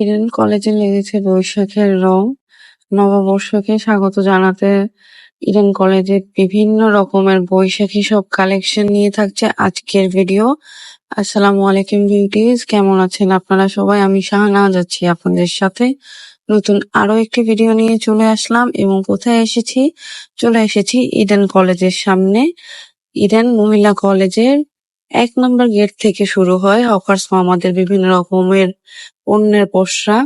Eden কলেজে লেগেছে বৈশাখের রং। নববর্ষকে স্বাগত জানাতে ইডেন কলেজে বিভিন্ন রকমের বৈশাখী সব কালেকশন নিয়ে থাকছে আজকের ভিডিও। আসসালামু আলাইকুম বিউটিজ, কেমন আছেন আপনারা সবাই? আমি শাহনাজ আছি আপনাদের সাথে। নতুন আরো একটি ভিডিও নিয়ে চলে আসলাম এবং কোথায় এসেছি? চলে এসেছি ইডেন কলেজের সামনে। ইডেন মহিলা কলেজের ১ নম্বর গেট থেকে শুরু হয় হকার্স মামাদের বিভিন্ন রকমের পণ্যের পসরা।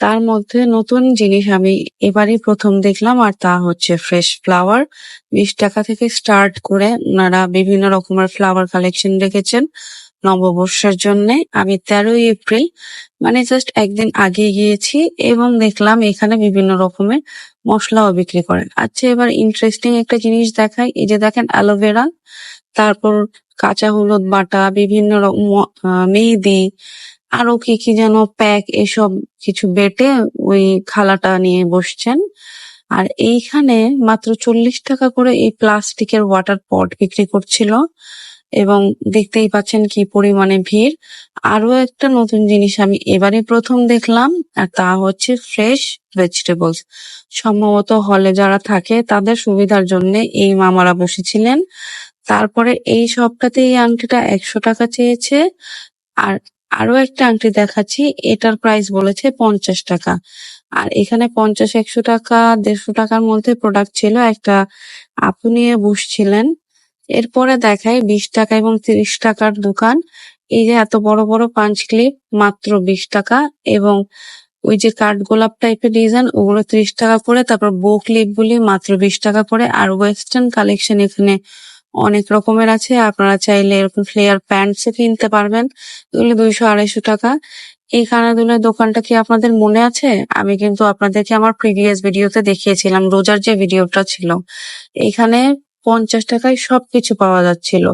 তার মধ্যে নতুন জিনিস আমি এবারই প্রথম দেখলাম, আর তা হচ্ছে ফ্রেশ ফ্লাওয়ার। ২০ টাকা থেকে স্টার্ট করে ওনারা বিভিন্ন রকমের ফ্লাওয়ার কালেকশন রেখেছেন নববর্ষের জন্যে। আমি ১৩ই এপ্রিল মানে জাস্ট একদিন আগে গিয়েছি এবং দেখলাম এখানে বিভিন্ন রকমের মশলাও বিক্রি করেন। আচ্ছা, এবার ইন্টারেস্টিং একটা জিনিস দেখাই। এই যে দেখেন অ্যালোভেরা, তারপর কাঁচা হলুদ বাটা, বিভিন্ন মেহেদি, আরো কি কি যেন প্যাক, এসব কিছু বেটে ওই খালাটা নিয়ে বসছেন। আর এইখানে মাত্র ৪০ টাকা করে এই প্লাস্টিকের ওয়াটার পট বিক্রি করছিল এবং দেখতেই পাচ্ছেন কি পরিমাণে ভিড়। আরো একটা নতুন জিনিস আমি এবারে প্রথম দেখলাম, আর তা হচ্ছে ফ্রেশ ভেজিটেবলস। সম্ভবত হলে যারা থাকে তাদের সুবিধার জন্য এই মামারা বসেছিলেন। তারপরে এই শপটাতে এই আংটিটা ১০০ টাকা চেয়েছে। আর আরো একটা আংটি দেখাচ্ছি, এটার প্রাইস বলেছে ৫০ টাকা। আর এখানে ৫০, ১০০ টাকা, ১৫০ টাকার মধ্যে প্রোডাক্ট ছিল। একটা আপু নিয়ে বসছিলেন। এরপরে দেখাই ২০ টাকা এবং ৩০ টাকার দোকান। এই যে এত বড় বড় পাঞ্চ ক্লিপ মাত্র ২০ টাকা, এবং ওই যে কাঠ গোলাপ টাইপের ডিজাইন ওগুলো ৩০ টাকা করে। তারপর বো ক্লিপ গুলি মাত্র ২০ টাকা করে। আর ওয়েস্টার্ন কালেকশন এখানে অনেক রকমের আছে, আপনারা চাইলে এরকম ফ্লেয়ার প্যান্টসও কিনতে পারবেন। এগুলো ২০০-২৫০ টাকা। এই কানাদুলের দোকানটা কি আপনাদের মনে আছে? আমি কিন্তু আপনাদেরকে আমার প্রিভিয়াস ভিডিওতে দেখিয়েছিলাম, রোজার যে ভিডিওটা ছিল। এখানে ৫০ টাকায় সবকিছু পাওয়া যাচ্ছিল।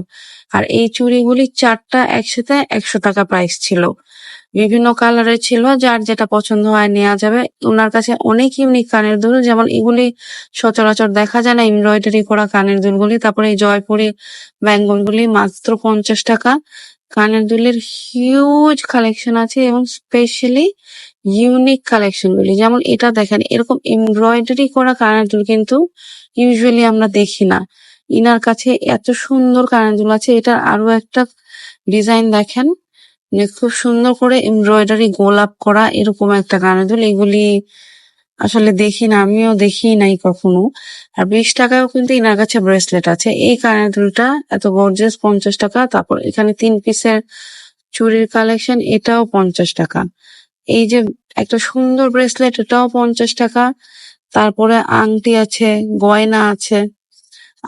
আর এই চুড়িগুলি ৪টা একসাথে ১০০ টাকা প্রাইস ছিল। বিভিন্ন কালারের ছিল, যার যেটা পছন্দ হয় নেওয়া যাবে। ওনার কাছে অনেক ইউনিক কানের দুল, যেমন এগুলি সচরাচর দেখা যায় না, এমব্রয়ডারি করা কানের দুলগুলি। তারপরে এই জয়পুরি ব্যাঙ্গলগুলি মাত্র ৫০ টাকা। কানের দুলের হিউজ কালেকশন আছে এবং স্পেশালি ইউনিক কালেকশন গুলি, যেমন এটা দেখেন, এরকম এমব্রয়ডারি করা কানের দুল কিন্তু ইউজুয়ালি আমরা দেখি না। ইনার কাছে এত সুন্দর কানের দুল আছে। এটার আরো একটা ডিজাইন দেখেন, যে খুব সুন্দর করে এমব্রয়ডারি গোলাপ করা এরকম একটা কানের দুল। এগুলি আসলে দেখি না, আমিও দেখি নাই কখনো। আর ২০ টাকাও কিন্তু ইনার কাছে ব্রেসলেট আছে। এই কানের দুলটা এত গর্জিয়াস ৫০ টাকা। তারপর এখানে ৩ পিসের চুড়ির কালেকশন, এটাও ৫০ টাকা। এই যে একটা সুন্দর ব্রেসলেট, এটাও ৫০ টাকা। তারপরে আংটি আছে, গয়না আছে।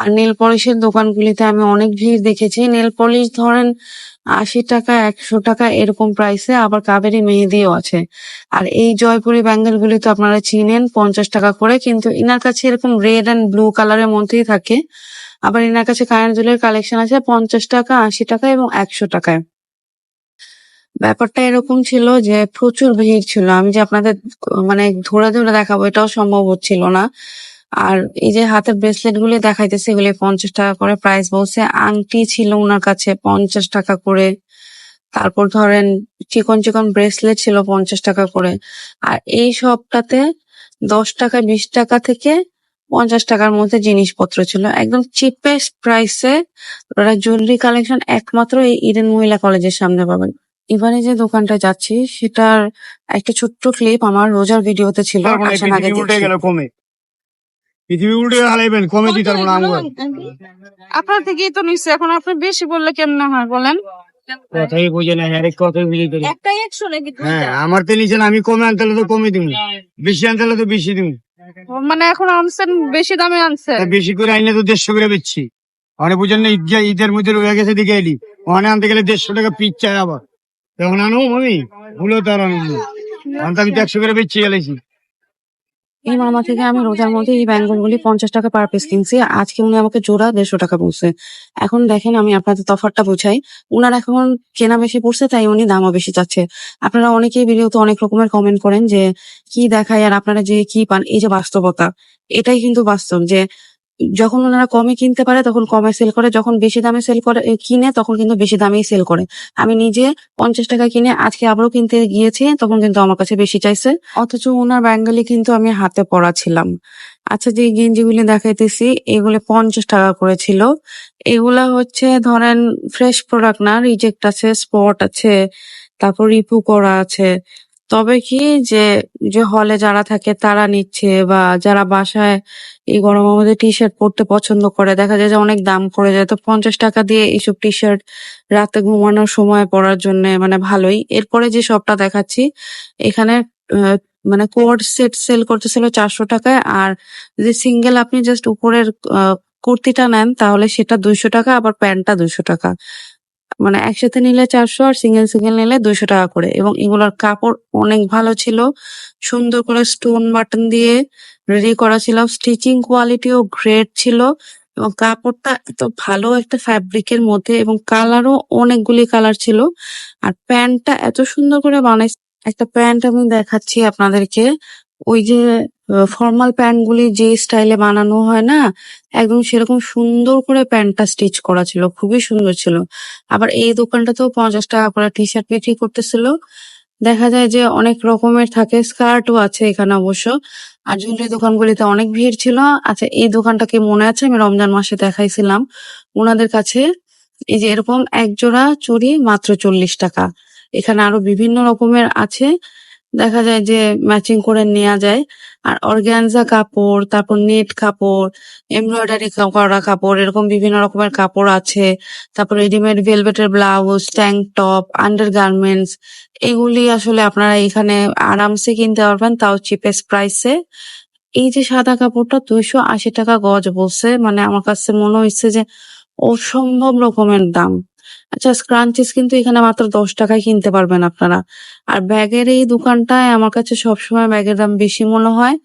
আর নেল পলিশের দোকানগুলিতে আমি অনেক ভিড় দেখেছি। নেল পলিশ ধরেন ৮০ টাকা, ১০০ টাকা এরকম প্রাইসে। আবার কাবেরী মেহেদিও আছে। আর এই জয়পুরি ব্যাঙ্গেল গুলি তো আপনারা চিনেন, ৫০ টাকা করে। কিন্তু ইনার কাছে এরকম রেড অ্যান্ড ব্লু কালারের মধ্যেই থাকে। আবার ইনার কাছে কানের দুলের কালেকশন আছে ৫০ টাকা, ৮০ টাকা এবং ১০০ টাকায়। ব্যাপারটা এরকম ছিল যে প্রচুর ভিড় ছিল। আমি যে আপনাদের মানে ধরে ধরে দেখাবো এটাও সম্ভব হচ্ছিল না। আর এই যে হাতের ব্রেসলেট গুলি দেখাইতেছে, এগুলি ৫০ টাকা করে প্রাইস বলছে। আংটি ছিল ওনার কাছে ৫০ টাকা করে। তারপর ধরেন চিকন চিকন ব্রেসলেট ছিল ৫০ টাকা করে। আর এই শপটাতে ১০ টাকা, ২০ টাকা থেকে ৫০ টাকার মধ্যে জিনিসপত্র ছিল, একদম চিপেস্ট প্রাইসে। ওরা জুয়েলারি কালেকশন একমাত্র এই ইডেন মহিলা কলেজের সামনে পাবেন। এবারে যে দোকানটা যাচ্ছি সেটার একটা ছোট্ট ক্লিপ আমার রোজার ভিডিওতে ছিল, আসেন আগে দেখি। পৃথিবী উল্টে হালাইবেন, কমে দিতে পারবো না আমগো। আপনার থেকেই তো নিচ্ছে, এখন আপনি বেশি বললে কেমনে হয় বলেন? কথাই বুঝে না, আরেক কথাই বুঝে ধরি। একটাই ১০০ নাকি হ্যাঁ, আমার তো নিচে আমি কমে আনতে হলে তো কমে দিব, বেশি আনতে হলে তো বেশি দিব। মানে এখন আনছেন বেশি দামে আনছে। বেশি করে আইনে তো ১৫০ করে বেচছি। অনেক বুঝেন না, ঈদের মধ্যে রয়ে গেছে দিকে এলি, ওখানে আনতে গেলে ১৫০ টাকা পিস চাই। আবার তখন আনো আমি ভুলো তার আনবো, আমি তো ১০০ করে বেচছি গেলেছি। এই মামা থেকে আমি রোজার মধ্যে এই ব্যাঙ্গল গুলি ৫০ টাকা পার পিস কিনছি। আজকে উনি আমাকে জোড়া ১৫০ টাকা বলছে। এখন দেখেন আমি আপনাদের তফাৎটা বুঝাই। উনার এখন কেনা বেশি পড়ছে, তাই উনি দামও বেশি চাচ্ছে। আপনারা অনেকেই ভিডিওতে অনেক রকমের কমেন্ট করেন যে কি দেখায় আর আপনারা যে কি পান। এই যে বাস্তবতা, এটাই কিন্তু বাস্তব, যে যখন ওনারা কমে কিনতে পারে তখন কমে সেল করে, যখন বেশি দামে সেল করে কিনে তখন কিন্তু বেশি দামেই সেল করে। আমি নিজে 50 টাকা কিনে আজকে আবারও কিনতে গিয়েছি, তখন কিন্তু আমার কাছে বেশি চাইছে, অথচ ওনার ব্যাঙ্গালি কিন্তু আমি হাতে পরা ছিলাম। আচ্ছা, যে গেঞ্জিগুলি দেখাইতেছি এগুলো 50 টাকা করে ছিল। এগুলা হচ্ছে ধরেন ফ্রেশ প্রোডাক্ট না, রিজেক্ট আছে, স্পট আছে, তারপর রিপু করা আছে। তবে কি যে যে হলে যারা থাকে তারা নিচ্ছে, বা যারা বাসায় এই গরমের মধ্যে টি শার্ট পরতে পছন্দ করে, দেখা যায় যে অনেক দাম পড়ে যায়, তো 50 টাকা দিয়ে এইসব টি শার্ট রাতে ঘুমানোর সময় পরার জন্য মানে ভালোই। এরপরে যে শপটা দেখাচ্ছি এখানে মানে কোড সেট সেল করতেছিল 400 টাকায়, আর যদি সিঙ্গেল আপনি জাস্ট উপরের কুর্তিটা নেন তাহলে সেটা 200 টাকা, আবার প্যান্টটা 200 টাকা। মানে একসাথে নিলে 400 আর সিঙ্গেল সিঙ্গেল নিলে 200 টাকা করে। এবং এগুলোর কাপড় অনেক ভালো ছিল, সুন্দর করে স্টোন বাটন দিয়ে রেডি করা ছিল, স্টিচিং কোয়ালিটিও গ্রেট ছিল, এবং কাপড়টা এত ভালো একটা ফ্যাব্রিকের মধ্যে, এবং কালারও অনেকগুলি কালার ছিল। আর প্যান্টটা এত সুন্দর করে বানাইছে। একটা প্যান্ট আমি দেখাচ্ছি আপনাদেরকে, ওই যে ফর্মাল প্যান্ট গুলি যে স্টাইলে বানানো হয় না, একদম সেরকম সুন্দর করে প্যান্টটা স্টিচ করা ছিল, খুবই সুন্দর ছিল। আবার এই দোকানটাতেও 50 টাকা করে টি শার্ট বিক্রি করতেছিল। দেখা যায় যে অনেক রকমের থাকে, স্কার্টও আছে এখানে অবশ্য। আর জুয়েলারি দোকানগুলিতে অনেক ভিড় ছিল। আচ্ছা, এই দোকানটাকে মনে আছে আমি রমজান মাসে দেখাইছিলাম ওনাদের কাছে। এই যে এরকম এক জোড়া চুড়ি মাত্র 40 টাকা। এখানে আরো বিভিন্ন রকমের আছে, দেখা যায় যে ম্যাচিং করে নেওয়া যায়। আর অর্গানজা কাপড়, তারপর নেট কাপড়, এমব্রয়ডারি করা কাপড়, এরকম বিভিন্ন রকমের কাপড় আছে। তারপর রেডিমেড ভেলভেটের blouse, tank top, undergarments, এগুলি আসলে আপনারা এখানে আরামসে কিনতে পারবেন, তাও চিপেস্ট প্রাইসে। এই যে সাদা কাপড়টা 280 টাকা গজ বলছে, মানে আমার কাছে মনে হয়েছে যে অসম্ভব রকমের দাম। আচ্ছা, স্ক্রাঞ্চিস কিন্তু এখানে মাত্র 10 টাকায় কিনতে পারবেন আপনারা। আর ব্যাগের এই দোকানটায় আমার কাছে সবসময় ব্যাগের দাম বেশি মনে হয়।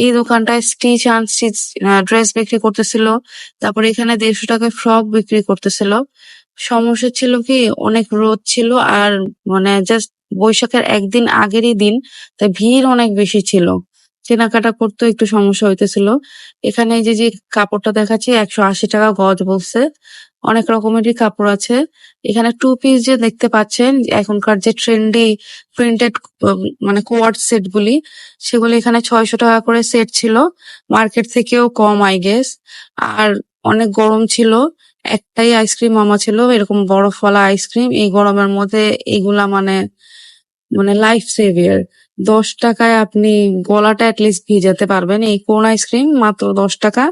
এই দোকানটায় স্টিচ আনস্টিচ ড্রেস বিক্রি করতেছিল, তারপরে এখানে 150 টাকায় ফ্রক বিক্রি করতেছিল। সমস্যা ছিল কি, অনেক রোদ ছিল, আর মানে জাস্ট বৈশাখের একদিন আগেরই দিন, তাই ভিড় অনেক বেশি ছিল, কেনাকাটা করতে একটু সমস্যা হইতেছিল। এখানে এই যে যে কাপড়টা দেখাচ্ছি 180 টাকা গজ বলছে। অনেক রকমেরই কাপড় আছে এখানে। টু পিস যে দেখতে পাচ্ছেন, এখনকার যে ট্রেন্ডি প্রিন্টেড মানে কোয়ার্ড সেট গুলি, সেগুলি এখানে 600 টাকা করে সেট ছিল, মার্কেট থেকেও কম আই গেস। আর অনেক গরম ছিল, একটাই আইসক্রিম মামা ছিল, এরকম বরফওয়ালা আইসক্রিম। এই গরমের মধ্যে এগুলা মানে মানে লাইফ সেভিয়ার। 10 টাকায় আপনি গলাটা অ্যাটলিস্ট ভিজাতে পারবেন। এই কোন আইসক্রিম মাত্র 10 টাকা।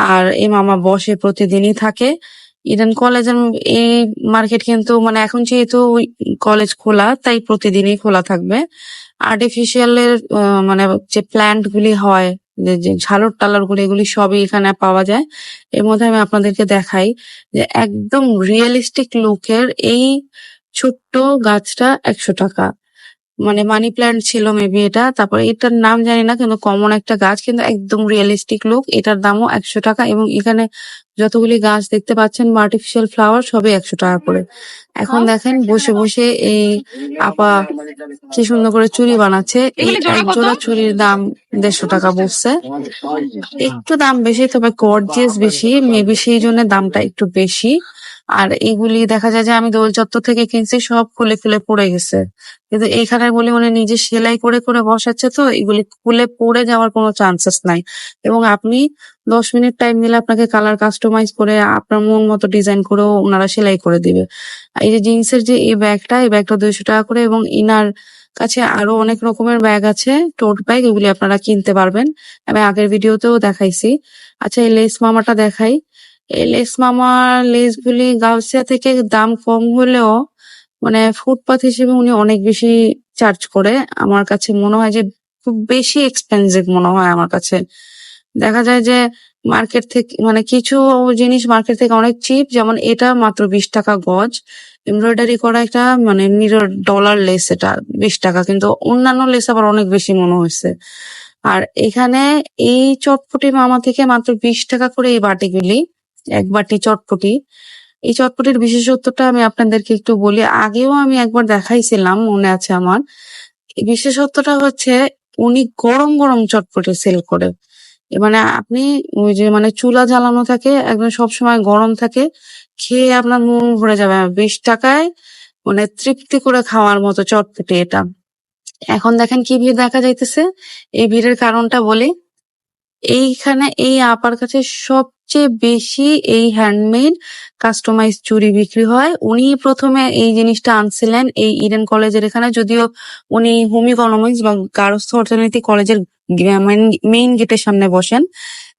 আর এই মামা বসে প্রতিদিনই থাকে। ইডেন কলেজের এই মার্কেট কিন্তু মানে এখন যেহেতু কলেজ খোলা, তাই প্রতিদিনই খোলা থাকবে। আর্টিফিশিয়াল এর মানে যে প্ল্যান্ট গুলি হয়, যে ঝালর টালর গুলি, এগুলি সবই এখানে পাওয়া যায়। এর মধ্যে আমি আপনাদেরকে দেখাই যে একদম রিয়েলিস্টিক লুকের এই ছোট্ট গাছটা 100 টাকা। মানে মানি প্ল্যান্ট ছিল মেবি এটা, তারপর এটার নাম জানি না, কিন্তু কমন একটা গাছ, কিন্তু একদম রিয়েলিস্টিক লুক। এটার দামও 100 টাকা। এবং এখানে যতগুলি গাছ দেখতে পাচ্ছেন আর্টিফিশিয়াল ফ্লাওয়ার, সবই 100 টাকা করে। এখন দেখেন বসে বসে এই আপা কি সুন্দর করে চুড়ি বানাচ্ছে। এই এগুলি জোড়া এক কত? জোড়া চুড়ির দাম 150 টাকা বলছে। একটু দাম বেশি, তবে গর্জিয়াস বেশি, মেবি সেই জন্য দামটা একটু বেশি। আর এগুলি দেখা যায় যে আমি দোল চত্বর থেকে কিনছি, সব খুলে খুলে পড়ে গেছে। কিন্তু এইখানে বলি উনি নিজে সেলাই করে করে বসাচ্ছে, তো এগুলি খুলে পড়ে যাওয়ার কোনো চান্সেস নাই। এবং আপনি 10 মিনিট টাইম নিলে আপনাকে কালার কাস্টমাইজ করে আপনার মন মতো ডিজাইন করেও ওনারা সেলাই করে দিবে। আর এই যে জিন্সের যে এই ব্যাগটা, এই ব্যাগটা 200 টাকা করে। এবং ইনার কাছে আরো অনেক রকমের ব্যাগ আছে, টোট ব্যাগ, এগুলি আপনারা কিনতে পারবেন। আমি আগের ভিডিওতেও দেখাইছি। আচ্ছা, এই লেস মামাটা দেখাই। এই লেস মামার লেস গুলি গাউসিয়া থেকে দাম কম হলেও মানে ফুটপাথ হিসেবে উনি অনেক বেশি চার্জ করে। আমার কাছে মনে হয় যে খুব বেশি এক্সপেন্সিভ মনে হয় আমার কাছে। দেখা যায় যে মার্কেট থেকে মানে কিছু জিনিস মার্কেট থেকে অনেক চিপ, যেমন এটা মাত্র 20 টাকা গজ, এমব্রয়ডারি করা একটা মানে মিরর ডলার লেস, এটা 20 টাকা, কিন্তু অন্যান্য লেস আবার অনেক বেশি মনে হয়েছে। আর এখানে এই চটপটি মামা থেকে মাত্র 20 টাকা করে এই বাটিগুলি, এক বাটি চটপটি। এই চটপটির বিশেষত্বটা আমি আপনাদেরকে একটু বলি, আগেও আমি একবার দেখাইছিলাম মনে আছে আমার। এই বিশেষত্বটা হচ্ছে উনি গরম গরম চটপটি সেল করে। মানে আপনি ওই যে মানে চুলা জ্বালানো থাকে একদম সবসময় গরম থাকে, খেয়ে আপনার মন ভরে যাবে। 20 টাকায় মানে তৃপ্তি করে খাওয়ার মতো চটপটি এটা। এখন দেখেন কি ভিড় দেখা যাইতেছে। এই ভিড়ের কারণটা বলি, এইখানে এই আপার কাছে সবচেয়ে বেশি এই হ্যান্ডমেড কাস্টমাইজ চুড়ি বিক্রি হয়। উনি প্রথমে এই জিনিসটা আনছিলেন এই ইডেন কলেজের এখানে, যদিও উনি হোম ইকোনমিক্স বা গার্হস্থ্য অর্থনীতি কলেজের মেইন গেটের সামনে বসেন।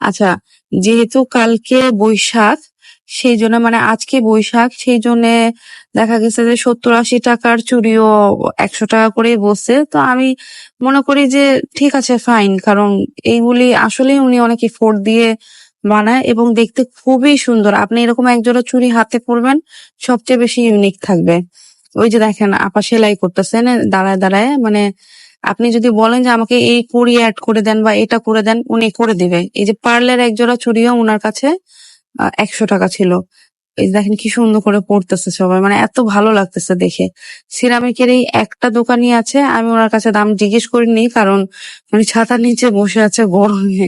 আচ্ছা, যেহেতু কালকে বৈশাখ, সেই জন্য মানে আজকে বৈশাখ, সেই জন্য দেখা গেছে যে 70-80 টাকার চুড়িও 100 টাকা করেই বসছে। তো আমি মনে করি যে ঠিক আছে, ফাইন, কারণ এইগুলি আসলেই উনি অনেক এফোর্ট দিয়ে বানায় এবং দেখতে খুবই সুন্দর। আপনি এরকম একজোড়া চুড়ি হাতে পরবেন, সবচেয়ে বেশি ইউনিক থাকবে। ওই যে দেখেন আপা সেলাই করতেছেন দাঁড়ায় দাঁড়ায়, মানে আপনি যদি বলেন যে আমাকে এই কুড়ি অ্যাড করে দেন বা এটা করে দেন, উনি করে দিবে। এই যে পার্লের একজোড়া চুড়িও উনার কাছে 100 টাকা ছিল। এই যে দেখেন কি সুন্দর করে পড়তেছে সবাই, মানে এত ভালো লাগতেছে দেখে। সিরামিকের এই একটা দোকানই আছে, আমি ওনার কাছে দাম জিজ্ঞেস করিনি, কারণ উনি ছাতার নিচে বসে আছে গরমে।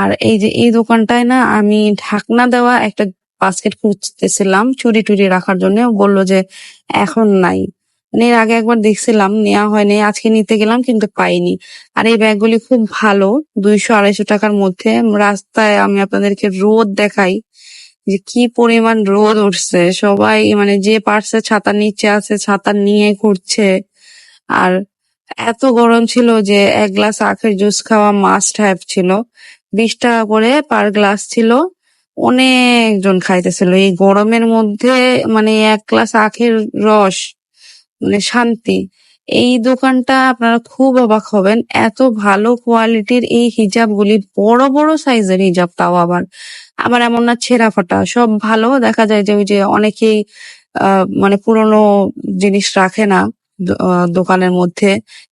আর এই যে এই দোকানটায় না আমি ঢাকনা দেওয়া একটা বাস্কেট খুঁজতেছিলাম চুরি টুরি রাখার জন্য, বললো যে এখন নাই। মানে এর আগে একবার দেখছিলাম, নেওয়া হয়নি, আজকে নিতে গেলাম কিন্তু পাইনি। আর এই ব্যাগগুলি খুব ভালো, 200-250 টাকার মধ্যে। রাস্তায় আমি আপনাদেরকে রোদ দেখাই যে কি পরিমাণ রোদ উঠছে, সবাই মানে যে পারছে ছাতার নিচে আছে, ছাতা নিয়ে ঘুরছে। আর এত গরম ছিল যে 1 গ্লাস আখের জুস খাওয়া মাস্ট হ্যাভ ছিল। 20 টাকা করে পার গ্লাস ছিল, অনেকজন খাইতেছিল এই গরমের মধ্যে। মানে 1 গ্লাস আখের রস মানে শান্তি। এই দোকানটা আপনারা খুব অবাক হবেন, এত ভালো কোয়ালিটির এই হিজাব গুলি, বড় বড় সাইজের হিজাব, তাও আবার আবার এমন না ছেঁড়া ফাটা, সব ভালো। দেখা যায় যে ওই যে অনেকেই মানে পুরনো জিনিস রাখে না দোকানের মধ্যে,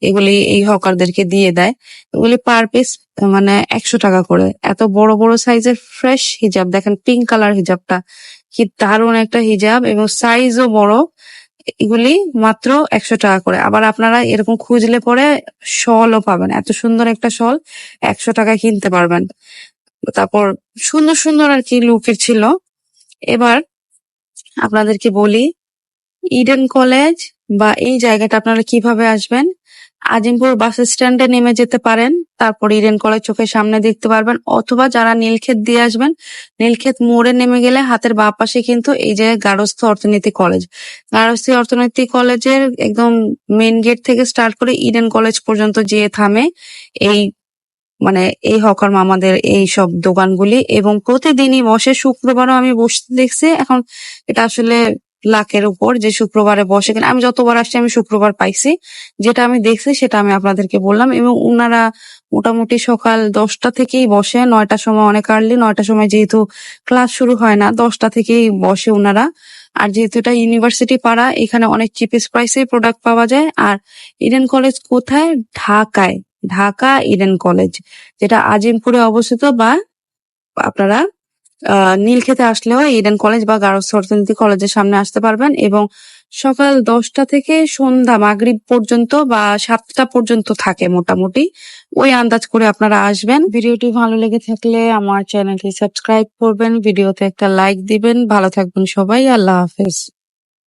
এগুলি এই হকারদেরকে দিয়ে দেয়। এগুলি পার পিস মানে 100 টাকা করে। এত বড় বড় সাইজের ফ্রেশ হিজাব, দেখেন পিঙ্ক কালার হিজাবটা কি দারুণ একটা হিজাব, এবং সাইজও বড়। এগুলি মাত্র 100 টাকা করে। আবার আপনারা এরকম খুঁজলে পরে শলও পাবেন, এত সুন্দর একটা শল 100 টাকায় কিনতে পারবেন। তারপর সুন্দর সুন্দর আর কি লুকের ছিল। এবার আপনাদেরকে বলি, ইডেন কলেজ বা এই জায়গাটা আপনারা কিভাবে আসবেন। আজিমপুর বাস স্ট্যান্ডে নেমে যেতে পারেন, তারপর ইডেন কলেজ চোখের সামনে দেখতে পারবেন, অথবা যারা নীলক্ষেত দিয়ে আসবেন, নীলক্ষেত মোড়ে নেমে গেলে হাতের বাঁ পাশে কিন্তু এই যে গার্হস্থ্য অর্থনীতি কলেজ। গার্হস্থ্য অর্থনীতি কলেজের একদম মেইন গেট থেকে স্টার্ট করে ইডেন কলেজ পর্যন্ত যেয়ে থামে এই মানে এই হকার মামাদের এই সব দোকানগুলি, এবং প্রতিদিনই বসে। শুক্রবারও আমি বসতে দেখছি। এখন এটা আসলে লাকের উপর যে শুক্রবারে বসে কিনা। আমি যতবার আসছি আমি শুক্রবার পাইছি, যেটা আমি দেখছি সেটা আমি আপনাদেরকে বললাম। এবং উনারা মোটামুটি সকাল 10টা থেকেই বসে, 9টার সময় অনেক আর্লি, 9টার সময় যেহেতু ক্লাস শুরু হয় না, 10টা থেকেই বসে উনারা। আর যেহেতু এটা ইউনিভার্সিটি পাড়া, এখানে অনেক চিপেস্ট প্রাইসে প্রোডাক্ট পাওয়া যায়। আর ইডেন কলেজ কোথায়? ঢাকায়। ঢাকা ইডেন কলেজ, যেটা আজিমপুরে অবস্থিত, বা আপনারা নীলক্ষেতে আসলেও ইডেন কলেজ বা গার্হস্থ্য অর্থনীতি কলেজের সামনে আসতে পারবেন। এবং সকাল 10টা থেকে সন্ধ্যা মাগরিব পর্যন্ত বা 7টা পর্যন্ত থাকে মোটামুটি, ওই আন্দাজ করে আপনারা আসবেন। ভিডিওটি ভালো লেগে থাকলে আমার চ্যানেলটি সাবস্ক্রাইব করবেন, ভিডিওতে একটা লাইক দিবেন। ভালো থাকবেন সবাই, আল্লাহ হাফেজ।